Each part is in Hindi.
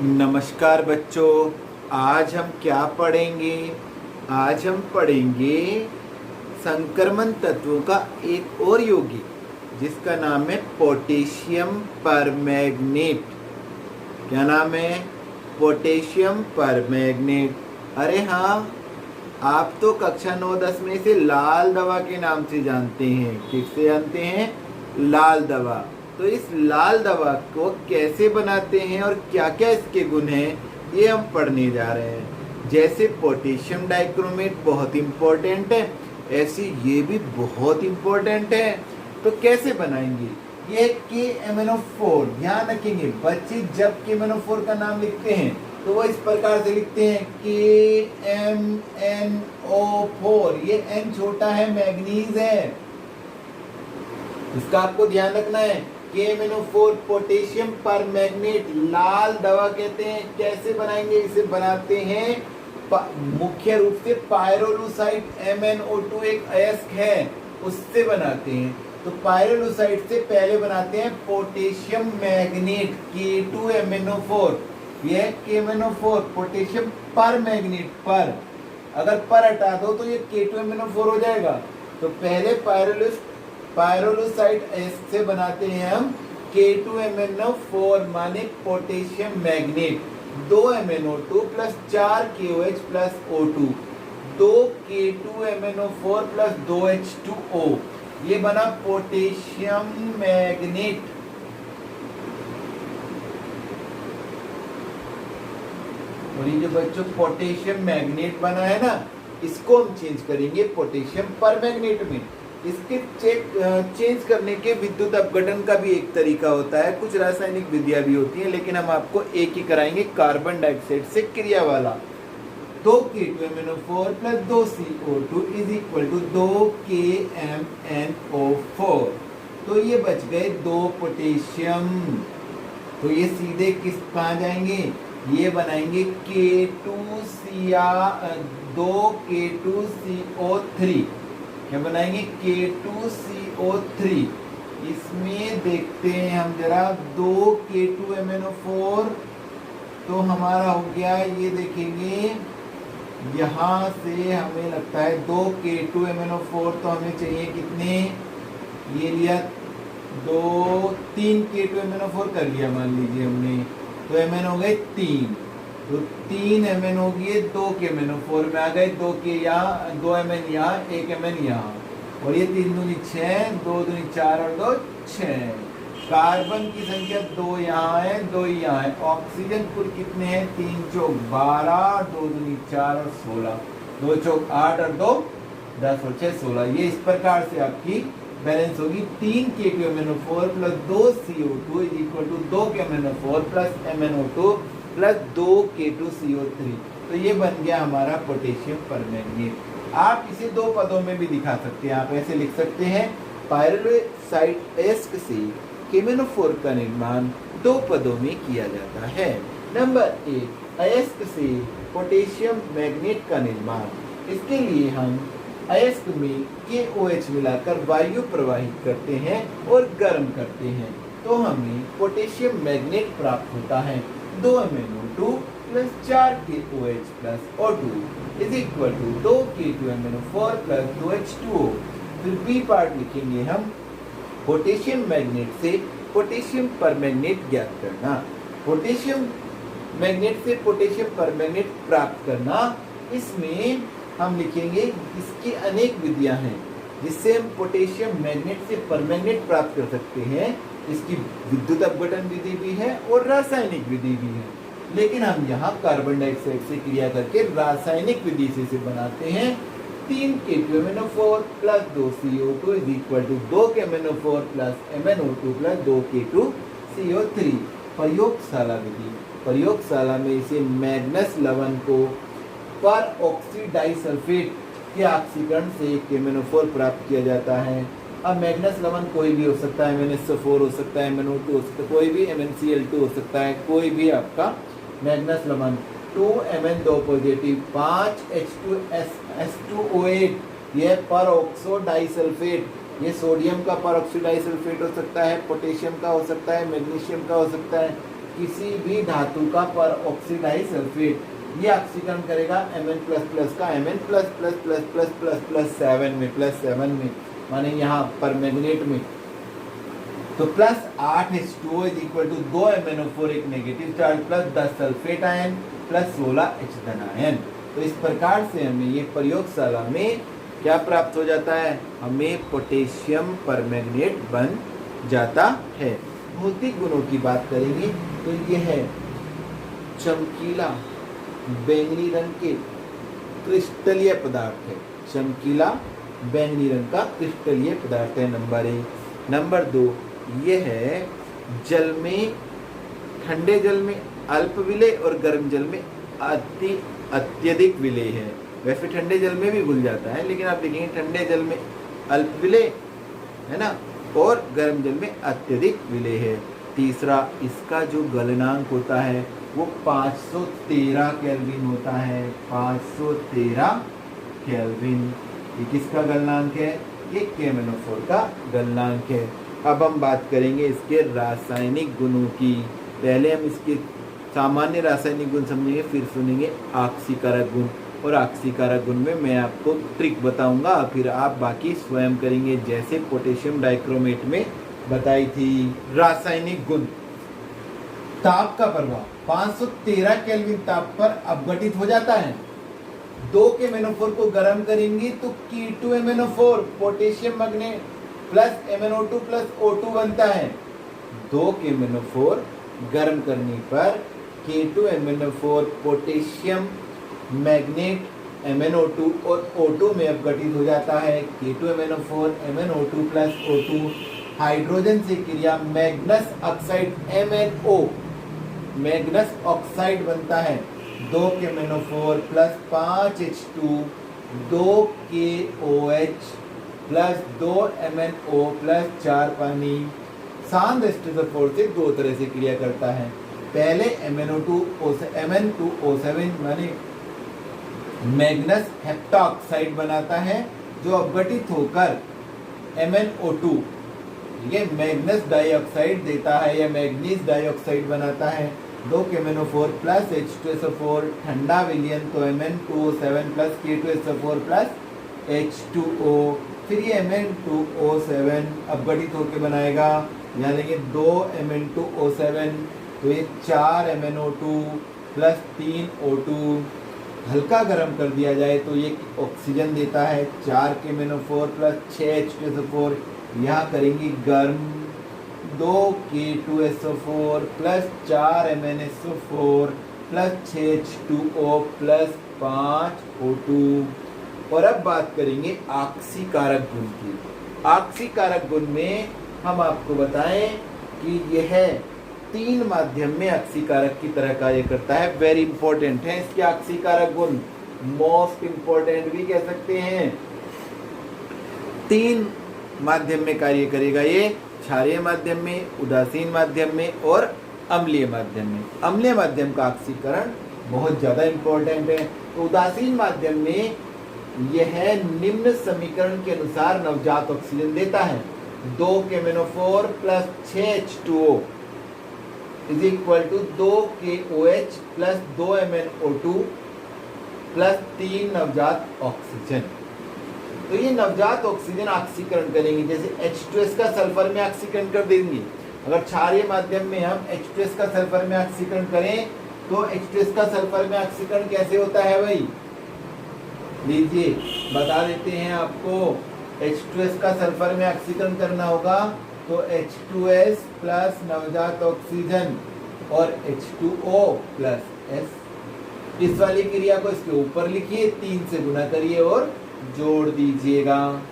नमस्कार बच्चों। आज हम क्या पढ़ेंगे? आज हम पढ़ेंगे संक्रमण तत्वों का एक और यौगिक जिसका नाम है पोटेशियम परमैंगनेट। क्या नाम है? Potassium permanganate. अरे हाँ, आप तो कक्षा 9-10 में इसे लाल दवा के नाम से जानते हैं। किससे जानते हैं? लाल दवा। तो इस लाल दवा को कैसे बनाते हैं और क्या क्या इसके गुण हैं, ये हम पढ़ने जा रहे हैं। जैसे पोटेशियम डाइक्रोमेट बहुत इम्पोर्टेंट है, ऐसे ये भी बहुत इम्पोर्टेंट है। तो कैसे बनाएंगे? ये KMnO4। ध्यान रखेंगे बच्चे, जब KMnO4 का नाम लिखते हैं तो वो इस प्रकार से लिखते हैं KMnO4। ये N छोटा है, मैग्नीज है, इसका आपको ध्यान रखना है। KMnO4 पोटेशियम परमैंगनेट लाल दवा कहते हैं। कैसे बनाएंगे? इसे बनाते हैं मुख्य रूप से पायरोलुसाइड MnO2 एक अयस्क है, उससे बनाते हैं। तो पायरोलुसाइड से पहले बनाते हैं पोटेशियम मैग्नेट K2MnO4। यह KMnO4 पोटेशियम परमैंगनेट पर, अगर पर हटा दो तो ये K2MnO4 हो जाएगा। तो पहले पायरोलुसाइड अयस्क से बनाते हैं हम K2MnO4 माने potassium magnet. 2 MnO2 plus 4 KOH plus O2, 2 K2MnO4 plus 2 H2O। ये बना पोटेशियम मैग्नेट। और ये जो बच्चों पोटेशियम मैग्नेट बना है ना, इसको हम चेंज करेंगे पोटेशियम परमैंगनेट में। इसके चेंज करने के विद्युत अपघटन का भी एक तरीका होता है, कुछ रासायनिक विधिया भी होती है, लेकिन हम आपको एक ही कराएंगे, कार्बन डाइऑक्साइड से क्रिया वाला। 2 K2MnO4 plus 2 CO2 is equal to 2 KMnO4। तो ये बच गए 2 पोटेशियम। तो ये सीधे किस कहाँ जाएंगे? ये बनाएंगे 2 K2CO3। क्या बनाएंगे? K2CO3। इसमें देखते हैं हम जरा, 2 K2MnO4 तो हमारा हो गया। ये देखेंगे यहाँ से हमें लगता है 2 K2MnO4 तो हमें चाहिए कितने? ये लिया 3 K2MnO4 कर लिया मान लीजिए हमने, तो Mn हो गए 3। तो 3 Mn हो गए, 2 KMnO4 में आ गए, 2 के यहाँ, 2 Mn यहाँ, 1 Mn यहाँ, और ये 3 दूनी 6, 2 दूनी 4 और 2 6। कार्बन की संख्या 2 यहाँ है, 2 यहाँ है। ऑक्सीजन कुल कितने हैं? 3 चौक 12, 2 दूनी 4 और 16, 2 चौक 8 और 2 10 और 6 16। ये इस प्रकार से आपकी बैलेंस होगी। 3 K2MnO4 plus 2 CO2 is equal to 2 KMnO4 plus MnO2 plus 2 K2CO3। तो ये बन गया हमारा पोटेशियम परमैंगनेट। आप इसे 2 पदों में भी दिखा सकते हैं। आप ऐसे लिख सकते हैं, पायरोलुसाइड अयस्क से KMnO4 का निर्माण 2 पदों में किया जाता है। नंबर 1, अयस्क से पोटेशियम मैग्नेट का निर्माण। इसके लिए हम अयस्क में KOH मिलाकर वायु प्रवाहित करते हैं और गर्म करते हैं, तो हमें पोटेशियम मैग्नेट प्राप्त होता है। 2 MnO2 plus 4 KOH plus O2 is equal to 2 K2MnO4 plus 2 H2O। फिर बी पार्ट लिखेंगे हम, पोटेशियम मैग्नेट से पोटेशियम परमैंगनेट ज्ञात करना। पोटेशियम मैग्नेट से पोटेशियम परमैंगनेट प्राप्त करना, इसमें हम लिखेंगे इसकी अनेक विधियां हैं जिससे हम पोटेशियम मैग्नेट से परमैंगनेट प्राप्त कर सकते हैं। इसकी विद्युत अपघटन विधि भी है और रासायनिक विधि भी है, लेकिन हम यहाँ कार्बन डाइऑक्साइड से क्रिया करके रासायनिक विधि से इसे बनाते हैं। 3 K2MnO4 plus 2 CO2 is equal to 2 KMnO4 plus MnO2 plus 2 K2CO3। प्रयोगशाला विधि। प्रयोगशाला में इसे मैग्नस लवण को पर ऑक्सीडाइसल्फेट के ऑक्सीकरण से KMnO4 प्राप्त किया जाता है। अब मैग्नस लवण कोई भी हो सकता है, MnSO4 हो सकता है, MnO2 हो सकता है, कोई भी MnCl2 हो सकता है, कोई भी आपका मैग्नस लवण। 2 Mn 2 पॉजिटिव, 5 H2S2O8, यह पर ऑक्सो डाइसल्फेट, ये सोडियम का पर ऑक्सो डाइसल्फेट हो सकता है, पोटेशियम का हो सकता है, मैग्नीशियम का हो सकता है, किसी भी धातु का पर ऑक्सीडाइज सल्फेट ये ऑक्सीकरण करेगा Mn प्लस प्लस का Mn plus plus plus plus plus plus 7 में माने यहाँ पर मैग्नेट में तो plus 8 H2O is equal to 2 MnO4 एक negative charge plus 10 sulphate ion plus 16 H धन आयन। तो इस प्रकार से हमें ये प्रयोगशाला में क्या प्राप्त हो जाता है, हमें पोटेशियम परमैंगनेट बन जाता है। भौतिक गुणों की बात करेंगे तो ये है चमकीला बैंगनी रंग के क्रिस्टलीय पदार्थ है, चमकीला बैंगनी रंग का क्रिस्टलीय पदार्थ है नंबर 1। नंबर 2 ये है जल में, ठंडे जल में अल्प विलेय और गर्म जल में अत्यधिक विलेय है। वैसे ठंडे जल में भी घुल जाता है लेकिन आप देखेंगे ठंडे जल में अल्प विलेय है ना, और गर्म जल में अत्यधिक विलेय है। तीसरा इसका जो गलनांक होता है वो 513 केल्विन होता है, 513 केल्विन। ये किसका गलनांक है, ये KMnO4 का गलनांक है। अब हम बात करेंगे इसके रासायनिक गुणों की। पहले हम इसके सामान्य रासायनिक गुण समझेंगे, फिर सुनेंगे ऑक्सीकारक गुण, और ऑक्सीकारक गुण में मैं आपको ट्रिक बताऊंगा, फिर आप बाकी स्वयं करेंगे जैसे पोटेशियम डाइक्रोमेट में बताई थी। रासायनिक गुण, ताप का प्रभाव 513 केल्विन ताप पर अपघटित हो जाता है। 2 KMnO4 को गर्म करेंगे तो K2MnO4 potassium magnet plus MnO2 plus O2 बनता है। 2 KMnO4 गर्म करने पर K2MnO4 पोटेशियम मैग्नेट MnO2 और O2 में अपघटित हो जाता है। K2MnO4 MnO2 plus O2 hydrogen से क्रिया Magnus oxide MnO Magnus oxide बनता है। 2 KMnO4 plus 5H2 2 KOH plus 2 MnO plus 4 पानी शांत H2SO4 से 2 तरह से क्रिया करता है। पहले Mn2O7 माने मैग्नस हेप्टाऑक्साइड बनाता है जो अपघटित होकर MnO2 ये मैग्नस डाइऑक्साइड देता है या मैग्नीज डाइऑक्साइड बनाता है। 2 KMnO4 प्लस H2SO4 ठंडा विलयन तो Mn2O7 plus K2SO4 plus H2O, फिर ये Mn2O7 अपघटित होकर बनाएगा, यहाँ लेंगे 2 Mn2O7 तो ये 4 MnO2 प्लस 3 O2 हल्का गर्म कर दिया जाए तो ये ऑक्सीजन देता है। 4 KMnO4 प्लस 6 H2SO4 यहाँ करेंगे गर्म, 2 K2SO4 plus 4 MnSO4 plus 6 H2O plus 5 O2। और अब बात करेंगे ऑक्सीकारक गुण की। ऑक्सीकारक गुण में हम आपको बताएं कि यह 3 माध्यम में ऑक्सीकारक की तरह कार्य करता है। वेरी इंपॉर्टेंट है इसके ऑक्सीकारक गुण, मोस्ट इंपॉर्टेंट भी कह सकते हैं। 3 माध्यम में कार्य करेगा ये, क्षारीय माध्यम में, उदासीन माध्यम में और अम्लीय माध्यम में। अम्लीय माध्यम का ऑक्सीकरण बहुत ज्यादा इंपॉर्टेंट है। तो उदासीन माध्यम में यह निम्न समीकरण के अनुसार नवजात ऑक्सीजन देता है। 2 KMnO4 plus 6 H2O is equal to 2 KOH plus 2 MnO2 plus 3 नवजात ऑक्सीजन। तो ये नवजात ऑक्सीजन ऑक्सीकरण करेंगे, जैसे H2S का सल्फर में ऑक्सीकरण कर देंगे। अगर क्षारीय माध्यम में हम H2S का सल्फर में ऑक्सीकरण करें तो H2S का सल्फर में ऑक्सीकरण कैसे होता है भाई, लीजिए बता देते हैं आपको। H2S का सल्फर में ऑक्सीकरण करना होगा तो H2S प्लस नवजात ऑक्सीजन और H2O प्लस S। इस वाली क्रिया को इसके ऊपर लिखिए, 3 से गुना करिए और जोड़ दीजिएगा,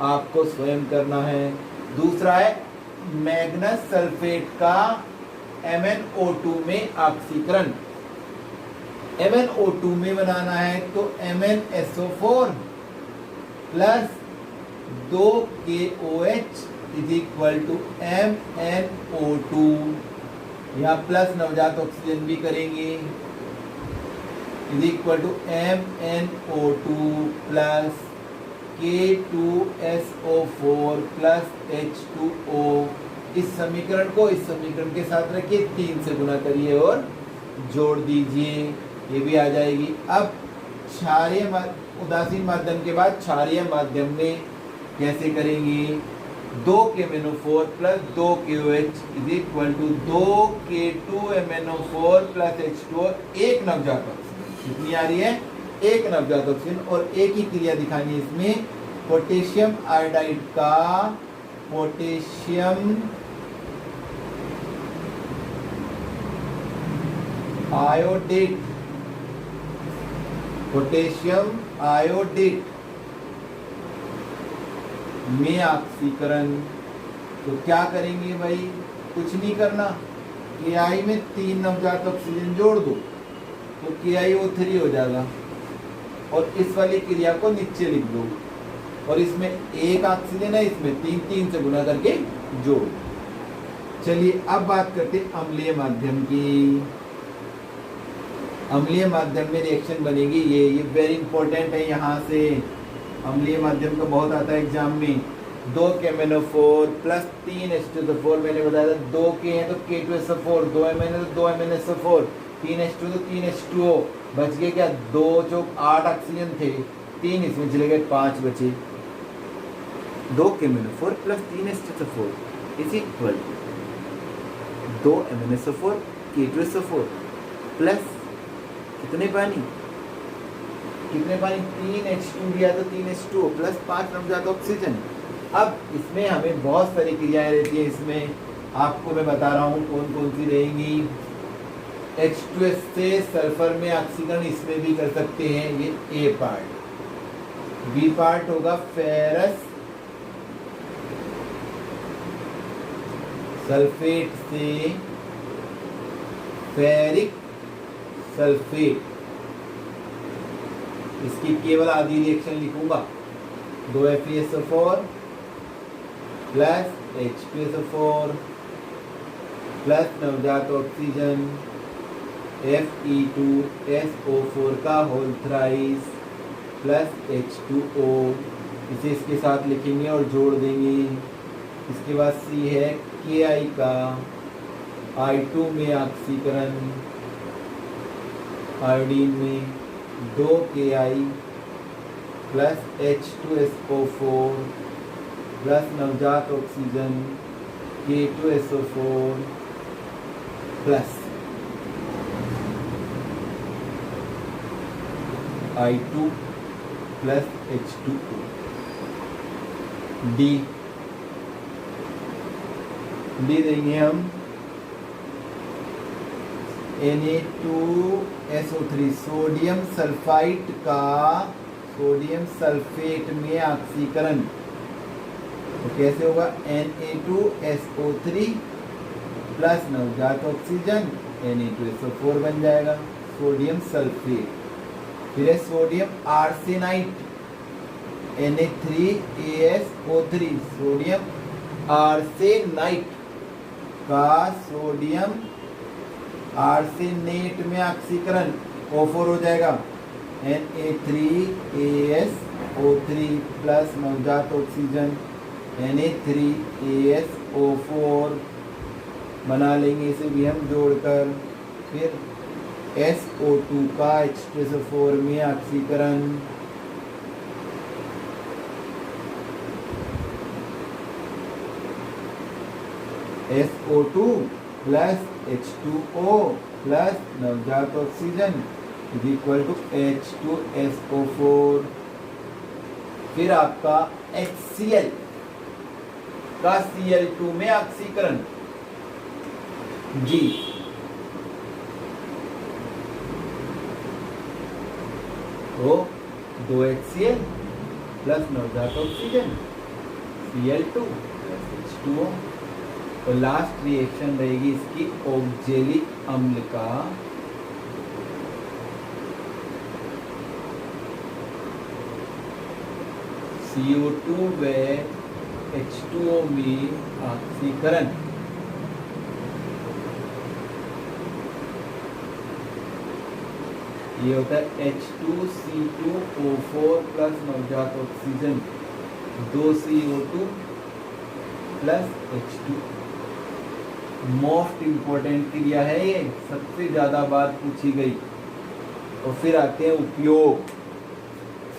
आपको स्वयं करना है। दूसरा है मैग्नस सल्फेट का MnO2 में ऑक्सीकरण। MnO2 में बनाना है तो MnSO4 plus 2 KOH is equal to MnO2, यहाँ प्लस नवजात ऑक्सीजन भी करेंगे, is equal to MnO2 plus K2SO4 plus H2O इस समीकरण को इस समीकरण के साथ रखिए, 3 से गुना करिए और जोड़ दीजिए, ये भी आ जाएगी। अब क्षारीय उदासीन माध्यम के बाद क्षारीय माध्यम में कैसे करेंगे? 2K-MnO4 plus 2KOH is equal to 2K2MnO4 plus H2O, एक नवजात ऑक्सीजन। कितनी आ रही है? एक नवजात ऑक्सीजन। और एक ही क्रिया दिखानी है इसमें, पोटेशियम आयोडाइड का पोटेशियम आयोडेट, पोटेशियम आयोडेट में ऑक्सीकरण। तो क्या करेंगे भाई? कुछ नहीं करना, KI में 3 नवजात ऑक्सीजन जोड़ दो तो KiO3 हो जाएगा, और इस वाली क्रिया को नीचे लिख दो, और इसमें एक ऑक्सीजन है, इसमें 3 से गुना करके जोड़। चलिए अब बात करते हैं अम्लीय माध्यम की। अम्लीय माध्यम में रिएक्शन बनेगी ये वेरी इंपॉर्टेंट है। यहाँ से अम्लीय माध्यम का बहुत आता है एग्जाम में। 2K-MnO4 प्लस 3H2SO4, मैंने बताया था 2K है तो K2SO4, 2Mn है तो 2MnSO4, 3H2 तो 3H2O, बच गए क्या? 2 चौक 8 ऑक्सीजन थे, 3 इसमें चले गए, 5 बचे। 2K-MnO4 plus 3H2SO4 is equal 2MnSO4 K2SO4 plus कितने पानी? 3H2 दिया तो 3H2O प्लस 5 नवजात ऑक्सीजन। अब इसमें हमें बहुत सारी क्रियाएं रहती है, इसमें आपको मैं बता रहा हूँ कौन कौन सी रहेंगी। H2S से सल्फर में ऑक्सीकरण इसमें भी कर सकते हैं, ये A पार्ट। B पार्ट होगा फेरस सल्फेट से फेरिक सल्फेट, इसकी केवल आधी रिएक्शन लिखूंगा। 2FeSO4 प्लस H2SO4 प्लस नवजात ऑक्सीजन Fe2SO4 का होल थ्राइस प्लस H2O, इसे इसके साथ लिखेंगे और जोड़ देंगे। इसके बाद C है Ki का I2 में ऑक्सीकरण, आयोडीन में 2Ki प्लस H2SO4 प्लस नवजात oxygen K2SO4 plus I2 plus H2O। D देंगे हम Na2SO3, सोडियम सल्फाइड का सोडियम सल्फेट में ऑक्सीकरण। तो कैसे होगा? Na2SO3 प्लस नवजात ऑक्सीजन Na2SO4 बन जाएगा, सोडियम सल्फेट। फिर है sodium arsenite Na3ASO3, sodium arsenite का सोडियम आर्सेनेट में ऑक्सीकरण O4 हो जाएगा, Na3ASO3 प्लस नवजात ऑक्सीजन Na3ASO4 बना लेंगे, इसे भी हम जोड़कर। फिर SO2 का H2SO4 में ऑक्सीकरण, SO2 प्लस H2O प्लस नवजात oxygen is equal to H2SO4। फिर आपका HCl का Cl2 में ऑक्सीकरण G, तो 2HCl प्लस नवजात ऑक्सीजन Cl2 प्लस H2O। तो लास्ट रिएक्शन रहेगी इसकी ऑक्जेलिक अम्ल का CO2 व H2O में ऑक्सीकरण। ये होता है H2C2O4 प्लस नवजात oxygen 2CO2 plus H2। Most important क्रिया है ये, सबसे ज़्यादा बात पूछी गई। और फिर आते हैं उपयोग।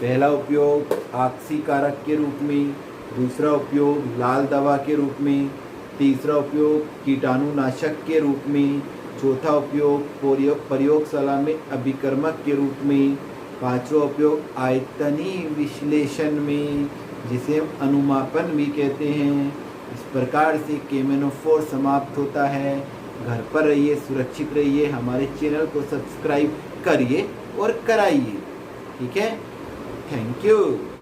पहला उपयोग आक्सी कारक के रूप में, दूसरा उपयोग लाल दवा के रूप में, तीसरा उपयोग कीटाणुनाशक के रूप में, चौथा उपयोग प्रयोगशाला में अभिकर्मक के रूप में, पांचवा उपयोग आयतनी विश्लेषण में, जिसे हम अनुमापन भी कहते हैं। इस प्रकार से KMNO4 समाप्त होता है। घर पर रहिए, सुरक्षित रहिए, हमारे चैनल को सब्सक्राइब करिए और कराइए। ठीक है, थैंक यू।